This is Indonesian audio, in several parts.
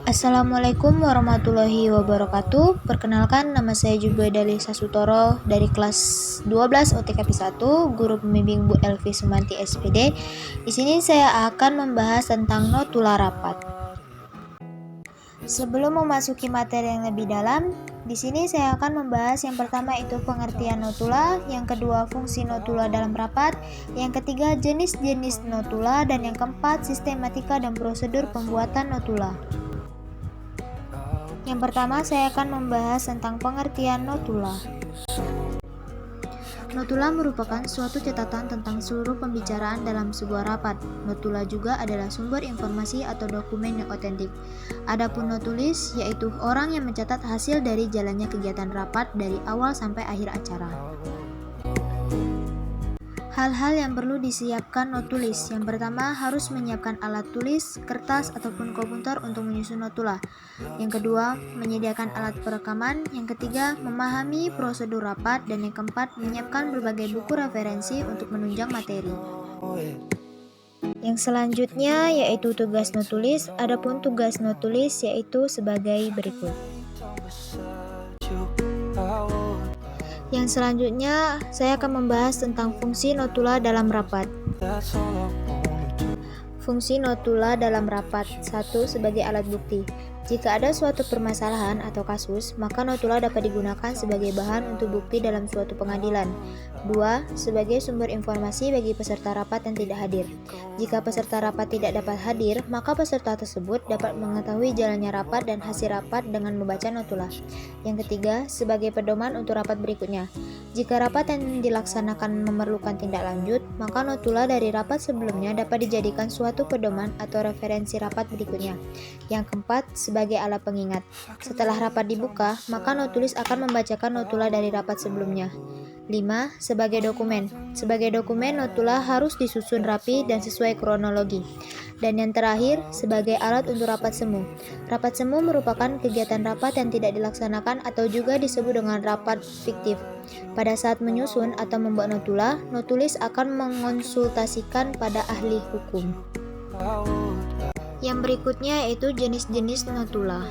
Assalamualaikum warahmatullahi wabarakatuh. Perkenalkan, nama saya Jubaida Lisa Sutoro dari kelas 12 OTKP 1, guru pembimbing Bu Elvi Sumanti SPD. Di sini saya akan membahas tentang notula rapat. Sebelum memasuki materi yang lebih dalam, di sini saya akan membahas yang pertama itu pengertian notula, yang kedua fungsi notula dalam rapat, yang ketiga jenis-jenis notula, dan yang keempat sistematika dan prosedur pembuatan notula. Yang pertama, saya akan membahas tentang pengertian notula. Notula merupakan suatu catatan tentang seluruh pembicaraan dalam sebuah rapat. Notula juga adalah sumber informasi atau dokumen yang otentik. Adapun notulis, yaitu orang yang mencatat hasil dari jalannya kegiatan rapat dari awal sampai akhir acara. Hal-hal yang perlu disiapkan notulis. Yang pertama, harus menyiapkan alat tulis, kertas, ataupun komputer untuk menyusun notula. Yang kedua, menyediakan alat perekaman. Yang ketiga, memahami prosedur rapat. Dan yang keempat, menyiapkan berbagai buku referensi untuk menunjang materi. Yang selanjutnya yaitu tugas notulis. Adapun tugas notulis yaitu sebagai berikut. Yang selanjutnya, saya akan membahas tentang fungsi notula dalam rapat. Fungsi notula dalam rapat. 1. Sebagai alat bukti. Jika ada suatu permasalahan atau kasus, maka notula dapat digunakan sebagai bahan untuk bukti dalam suatu pengadilan. 2. Sebagai sumber informasi bagi peserta rapat yang tidak hadir. Jika peserta rapat tidak dapat hadir, maka peserta tersebut dapat mengetahui jalannya rapat dan hasil rapat dengan membaca notula. Yang ketiga, sebagai pedoman untuk rapat berikutnya. Jika rapat yang dilaksanakan memerlukan tindak lanjut, maka notula dari rapat sebelumnya dapat dijadikan suatu pedoman atau referensi rapat berikutnya. Yang keempat, sebagai alat pengingat. Setelah rapat dibuka, maka notulis akan membacakan notula dari rapat sebelumnya. 5. Sebagai dokumen. Sebagai dokumen, notula harus disusun rapi dan sesuai kronologi. Dan yang terakhir, sebagai alat untuk rapat semu. Rapat semu merupakan kegiatan rapat yang tidak dilaksanakan atau juga disebut dengan rapat fiktif. Pada saat menyusun atau membuat notula, notulis akan mengonsultasikan pada ahli hukum. Yang berikutnya yaitu jenis-jenis notula.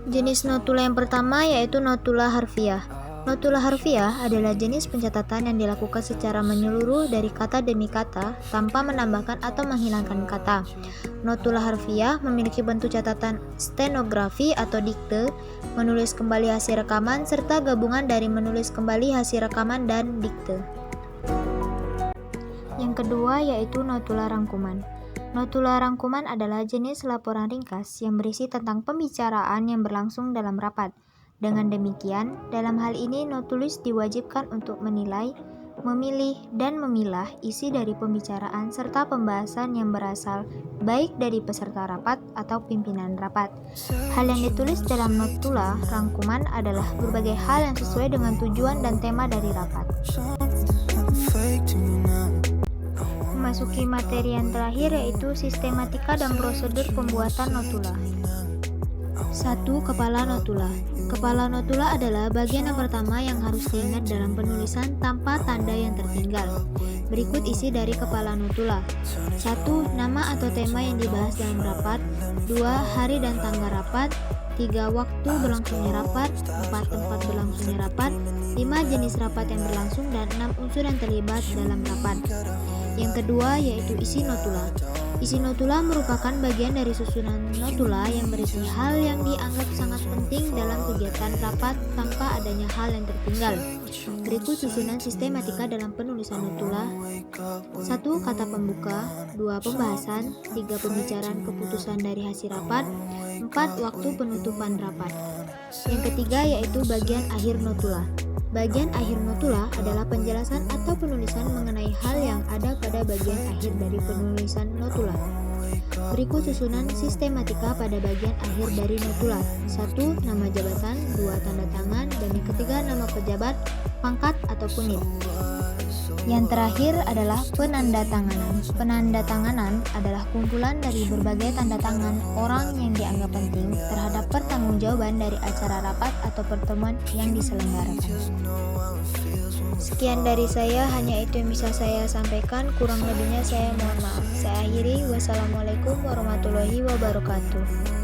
Jenis notula yang pertama yaitu notula harfiah. Notula harfiah adalah jenis pencatatan yang dilakukan secara menyeluruh dari kata demi kata tanpa menambahkan atau menghilangkan kata. Notula harfiah memiliki bentuk catatan stenografi atau dikte, menulis kembali hasil rekaman, serta gabungan dari menulis kembali hasil rekaman dan dikte. Yang kedua yaitu notula rangkuman. Notula rangkuman adalah jenis laporan ringkas yang berisi tentang pembicaraan yang berlangsung dalam rapat. Dengan demikian, dalam hal ini notulis diwajibkan untuk menilai, memilih, dan memilah isi dari pembicaraan serta pembahasan yang berasal baik dari peserta rapat atau pimpinan rapat. Hal yang ditulis dalam notula rangkuman adalah berbagai hal yang sesuai dengan tujuan dan tema dari rapat. Memasuki materi yang terakhir yaitu sistematika dan prosedur pembuatan notula. 1. Kepala notula. Kepala notula adalah bagian yang pertama yang harus diingat dalam penulisan tanpa tanda yang tertinggal. Berikut isi dari kepala notula. 1. Nama atau tema yang dibahas dalam rapat. 2. Hari dan tanggal rapat. 3. Waktu berlangsungnya rapat. 4. Tempat berlangsungnya rapat. 5. Jenis rapat yang berlangsung. Dan 6. Unsur yang terlibat dalam rapat. Yang kedua yaitu isi notula. Isi notula merupakan bagian dari susunan notula yang berisi hal yang dianggap sangat penting dalam kegiatan rapat tanpa adanya hal yang tertinggal. Berikut susunan sistematika dalam penulisan notula. 1. Kata pembuka. 2. Pembahasan. 3. Pembicaraan keputusan dari hasil rapat. 4. Waktu penutupan rapat. Yang ketiga yaitu bagian akhir notula. Bagian akhir notula adalah penjelasan atau penulisan mengenai hal yang ada pada bagian akhir dari penulisan notula. Berikut susunan sistematika pada bagian akhir dari notula. 1. Nama jabatan. 2. Tanda tangan. Dan yang ketiga nama pejabat, pangkat, ataupun NIP. Yang terakhir adalah penandatanganan. Penandatanganan adalah kumpulan dari berbagai tanda tangan orang yang dianggap penting terhadap pertanggungjawaban dari acara rapat atau pertemuan yang diselenggarakan. Sekian dari saya, hanya itu yang bisa saya sampaikan. Kurang lebihnya saya mohon maaf. Saya akhiri. Wassalamualaikum warahmatullahi wabarakatuh.